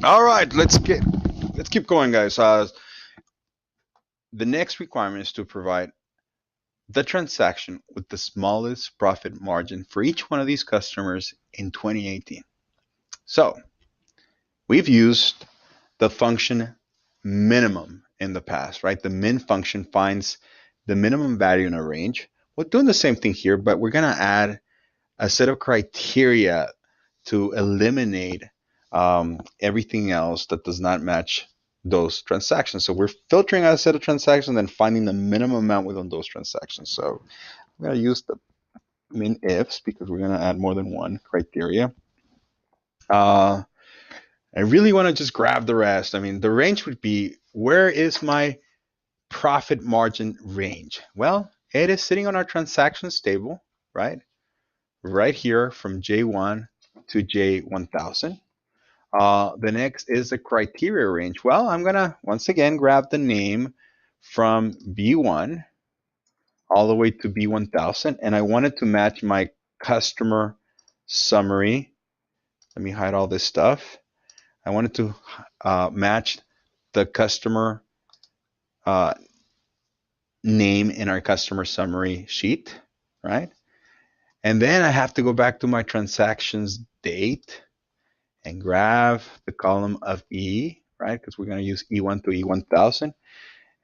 All right, let's keep going, guys. The next requirement is to provide the transaction with the smallest profit margin for each one of these customers in 2018. So we've used the function minimum in the past, right? The min function finds the minimum value in a range. We're doing the same thing here, but we're going to add a set of criteria to eliminate everything else that does not match those transactions. So we're filtering out a set of transactions and then finding the minimum amount within those transactions. So I'm going to use the min ifs because we're going to add more than one criteria. Uh, I really want to just grab the rest. I mean, the range would be, where is my profit margin range? Well, it is sitting on our transactions table, right? Right here from J1 to J1000. The next is the criteria range. Well, I'm going to once again grab the name from B1 all the way to B1000, and I want it to match my customer summary. Let me hide all this stuff. I want it to match the customer uh, name in our customer summary sheet, right? And then I have to go back to my transactions date and grab the column of E, right? Because we're going to use E1 to E1000.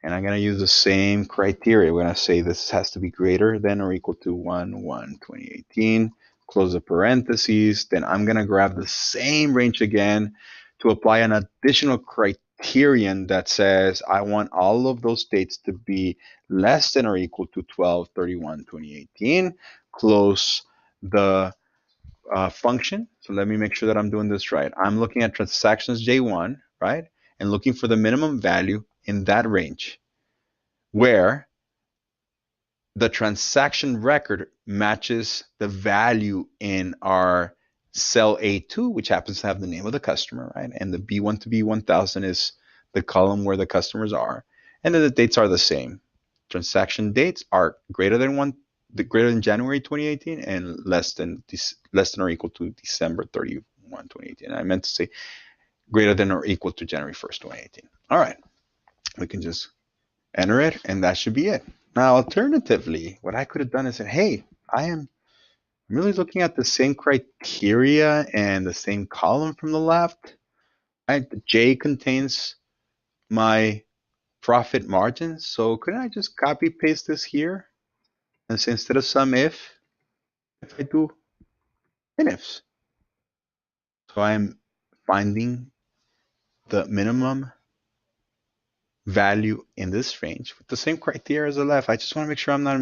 And I'm going to use the same criteria. We're going to say this has to be greater than or equal to 1/1/2018. Close the parentheses. Then I'm going to grab the same range again to apply an additional criterion that says I want all of those dates to be less than or equal to 12/31/2018. Close the function. So let me make sure that I'm doing this right. I'm looking at transactions J1, right? And looking for the minimum value in that range where the transaction record matches the value in our cell A2, which happens to have the name of the customer, right? And the B1 to B1000 is the column where the customers are. And then the dates are the same. Transaction dates are greater than January 2018 and less than or equal to December 31, 2018. I meant to say greater than or equal to January 1st, 2018. All right, we can just enter it, and that should be it. Now, alternatively, what I could have done is said, hey, I am really looking at the same criteria and the same column from the left. Right? The J contains my profit margin. So couldn't I just copy paste this here? And say instead of sum if I do ifs. So I'm finding the minimum value in this range with the same criteria as the left. I just want to make sure I'm not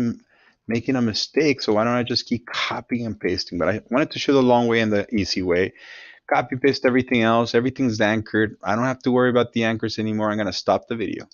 making a mistake. So why don't I just keep copying and pasting? But I wanted to show the long way and the easy way. Copy paste everything else. Everything's anchored. I don't have to worry about the anchors anymore. I'm going to stop the video.